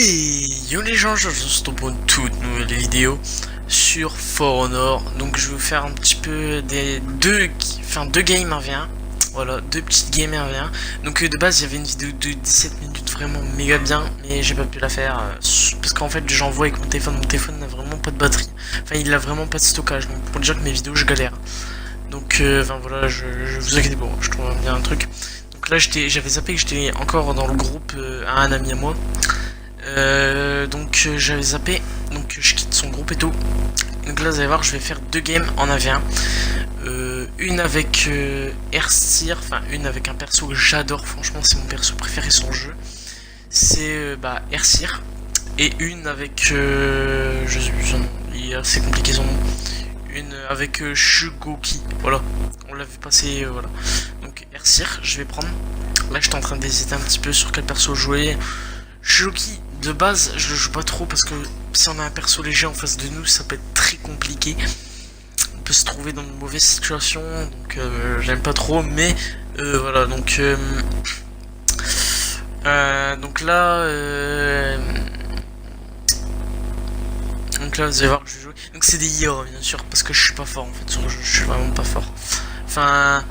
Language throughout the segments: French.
Et yo les gens, je vous retrouve pour une toute nouvelle vidéo sur For Honor. Donc je vais vous faire un petit peu des deux games 1v1. Voilà, deux petites games 1v1. Donc de base il y avait une vidéo de 17 minutes vraiment méga bien, mais j'ai pas pu la faire parce qu'en fait j'envoie avec mon téléphone n'a vraiment pas de batterie. Enfin il a vraiment pas de stockage, donc pour dire que mes vidéos je galère. Donc enfin voilà, je vous inquiétez pas, je trouve bien un truc. Donc là j'avais zappé que j'étais encore dans le groupe à un ami à moi. J'avais zappé, donc je quitte son groupe et tout. Donc là vous allez voir, je vais faire deux games en AV1. Une avec Erstyr, enfin une avec un perso que j'adore, franchement c'est mon perso préféré sur le jeu. C'est Erstyr. Et une avec, je sais plus son nom, il est assez compliqué son nom. Une avec Shugoki, voilà, on l'avait passé, voilà. Donc Erstyr, je vais prendre. Là j'étais en train d'hésiter un petit peu sur quel perso jouer. Shugoki, de base, je le joue pas trop parce que si on a un perso léger en face de nous, ça peut être très compliqué. On peut se trouver dans une mauvaise situation, donc j'aime pas trop, mais voilà, donc là, vous allez voir que je vais jouer. Donc c'est des IA bien sûr, parce que je suis pas fort en fait sur le jeu, je suis vraiment pas fort. Enfin,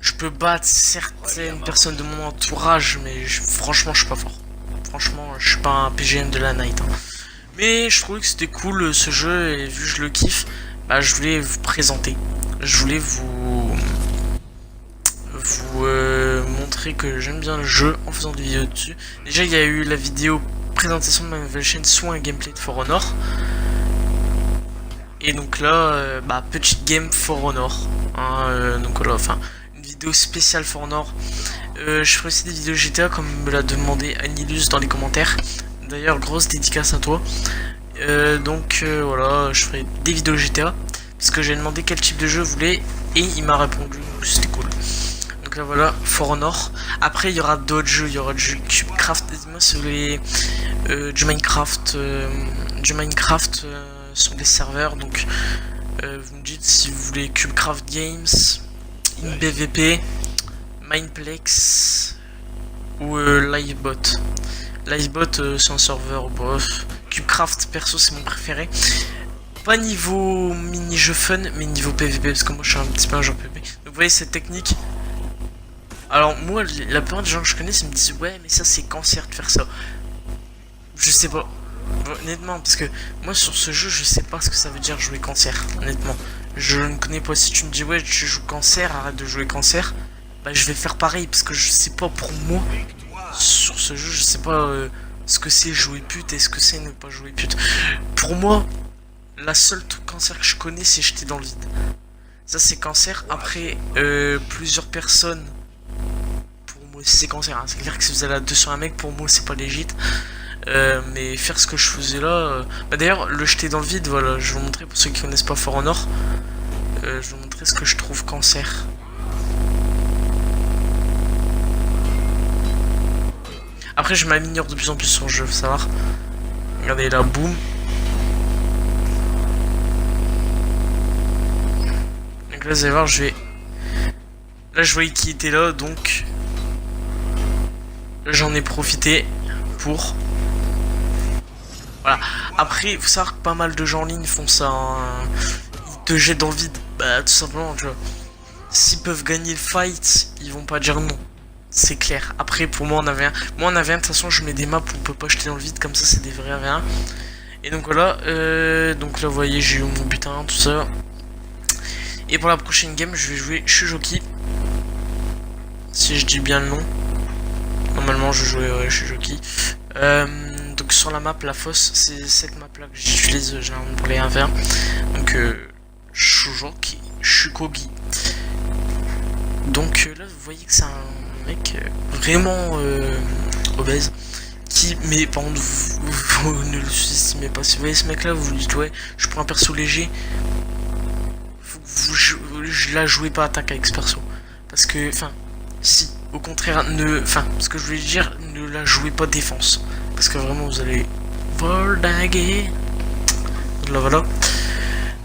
je peux battre certaines personnes de mon entourage, mais franchement je suis pas fort. Franchement, je suis pas un PGM de la night. Hein. Mais je trouvais que c'était cool ce jeu et vu que je le kiffe, je voulais vous présenter. Je voulais vous montrer que j'aime bien le jeu en faisant des vidéos dessus. Déjà, il y a eu la vidéo présentation de ma nouvelle chaîne soit un gameplay de For Honor. Et donc là, petite game For Honor. Hein, donc voilà, enfin, une vidéo spéciale For Honor. Je ferai aussi des vidéos GTA comme me l'a demandé Anilus dans les commentaires. D'ailleurs, grosse dédicace à toi. Voilà, je ferai des vidéos GTA parce que j'ai demandé quel type de jeu vous voulez et il m'a répondu, c'était cool. Donc là voilà, For Honor. Après il y aura d'autres jeux, il y aura du Cubecraft. Dites-moi si vous voulez du Minecraft, sur des serveurs. Donc vous me dites si vous voulez Cubecraft Games, InBVP, Mineplex ou Livebot. Livebot c'est un serveur bof. Cubecraft perso c'est mon préféré. Pas niveau mini-jeu fun, mais niveau PVP, parce que moi je suis un petit peu un genre PVP. Donc vous voyez cette technique. Alors moi, la plupart des gens que je connais, ils me disent ouais mais ça c'est cancer de faire ça. Je sais pas. Honnêtement, parce que moi sur ce jeu je sais pas ce que ça veut dire jouer cancer. Honnêtement. Je ne connais pas. Si tu me dis ouais tu joues cancer, arrête de jouer cancer. Je vais faire pareil parce que je sais pas pour moi. Sur ce jeu je sais pas ce que c'est jouer pute et ce que c'est ne pas jouer pute. Pour moi, la seule cancer que je connais c'est jeter dans le vide. Ça c'est cancer. Après plusieurs personnes, pour moi c'est cancer. Hein. C'est clair que si vous allez à 2 sur un mec, pour moi c'est pas légit. Mais faire ce que je faisais là, d'ailleurs le jeter dans le vide, voilà, je vais vous montrer pour ceux qui connaissent pas For Honor. Je vais vous montrer ce que je trouve cancer. Après je m'améliore de plus en plus sur le jeu, faut savoir. Regardez là, boum. Donc là vous allez voir, je vais... Là je voyais qui était là, donc... J'en ai profité pour... Voilà. Après, il faut savoir que pas mal de gens en ligne font ça. Hein. Ils te jettent dans le vide. Tout simplement, tu vois. S'ils peuvent gagner le fight, ils vont pas dire non. C'est clair. Après, pour moi, on avait un. Moi, on avait un. De toute façon, je mets des maps où on peut pas jeter dans le vide. Comme ça, c'est des vrais AV1. Et donc voilà. Donc là, vous voyez, j'ai eu mon butin, tout ça. Et pour la prochaine game, je vais jouer Shugoki. Si je dis bien le nom. Normalement, je jouais Shugoki. Donc sur la map, la fosse, c'est cette map là que j'utilise généralement pour les 1v1. Donc Shugoki. Donc là vous voyez que c'est un mec vraiment obèse. Mais par contre vous ne le sous-estimez pas. Si vous voyez ce mec là, vous vous dites ouais je prends un perso léger. Je la jouez pas attaque avec ce perso. Parce que, enfin, si, au contraire, ce que je voulais dire, ne la jouez pas défense. Parce que vraiment, vous allez voldaguer. Voilà.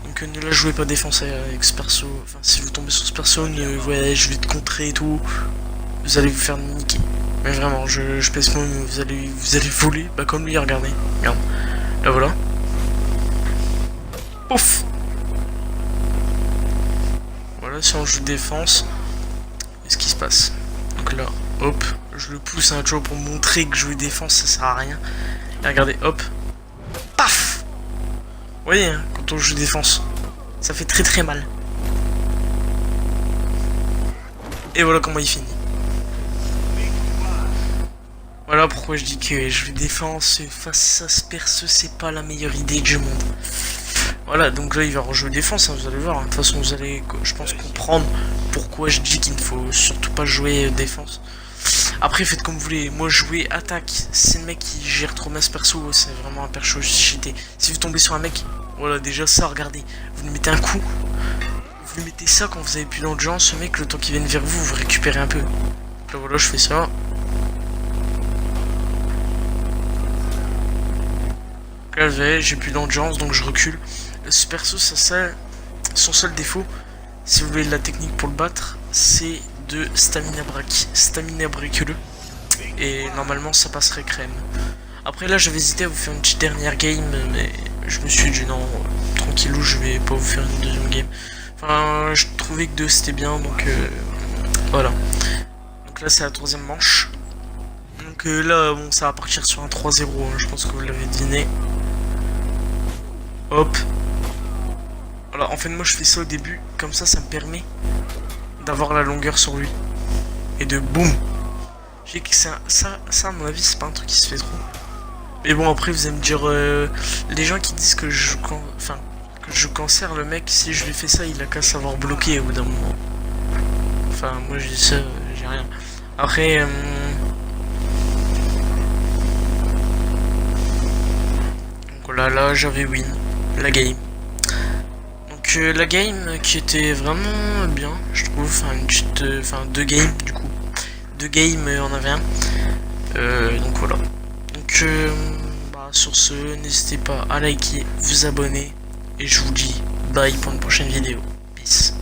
Donc, ne la jouez pas défense avec ce perso. Enfin, si vous tombez sur ce perso, ouais, je vais te contrer et tout. vous allez vous faire niquer. Mais vraiment, je pèse moi, vous allez voler, bah comme lui, regardez. Regarde, là voilà. Pouf. Voilà, si on joue défense, qu'est-ce qui se passe? Donc là, hop, je le pousse un jour pour montrer que jouer défense ça sert à rien. Et regardez, hop, paf. Vous voyez, hein, quand on joue défense, ça fait très très mal. Et voilà comment il finit. Voilà pourquoi je dis que jouer défense face à ce perso, c'est pas la meilleure idée du monde. Voilà, donc là il va rejouer défense, hein, vous allez voir. De toute façon, vous allez, je pense, comprendre pourquoi je dis qu'il ne faut surtout pas jouer défense. Après, faites comme vous voulez. Moi, jouer attaque, c'est le mec qui gère trop bien ce perso, c'est vraiment un perso cheaté. Si vous tombez sur un mec, voilà, déjà ça, regardez, vous lui mettez un coup, vous lui mettez ça quand vous avez plus d'endurance, ce mec, le temps qu'il vienne vers vous, vous récupérez un peu. Là, voilà, je fais ça. Là, j'ai plus d'endurance, donc je recule. Ce perso, son seul défaut, si vous voulez la technique pour le battre, c'est de stamina break-le. Et normalement, ça passerait crème. Après, là, j'avais hésité à vous faire une petite dernière game, mais je me suis dit non, tranquillou, je vais pas vous faire une deuxième game. Enfin, je trouvais que 2 c'était bien, donc voilà. Donc là, c'est la troisième manche. Donc là, bon, ça va partir sur un 3-0, hein, je pense que vous l'avez deviné. Hop. Voilà, en fait, moi, je fais ça au début, comme ça me permet d'avoir la longueur sur lui. Et de boum. J'ai que ça, à mon avis, c'est pas un truc qui se fait trop. Mais bon, après, vous allez me dire, les gens qui disent que je cancer le mec, si je lui fais ça, il a qu'à savoir bloquer au bout d'un moment. Enfin, moi, je dis ça, j'ai rien. Après, donc là, j'avais win la game. Donc la game qui était vraiment bien, je trouve. Enfin, une petite, deux games du coup. 2 games, on avait un. Donc voilà. Donc sur ce, n'hésitez pas à liker, vous abonner. Et je vous dis bye pour une prochaine vidéo. Peace.